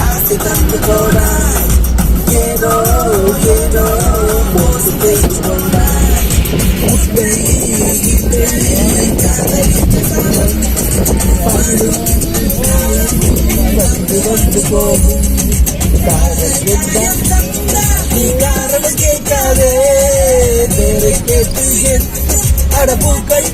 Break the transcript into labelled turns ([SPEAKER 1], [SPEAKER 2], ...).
[SPEAKER 1] ஆசை தந்து போனாய் ஏதோ ஏதோ மோசம் செய்து கொண்டாய் உன்னை பாடும் வந்து வந்து போகும் காதல் என்றால் நீ காரணம் கேட்காதே பேரை கேட்டு அட பூக்கள்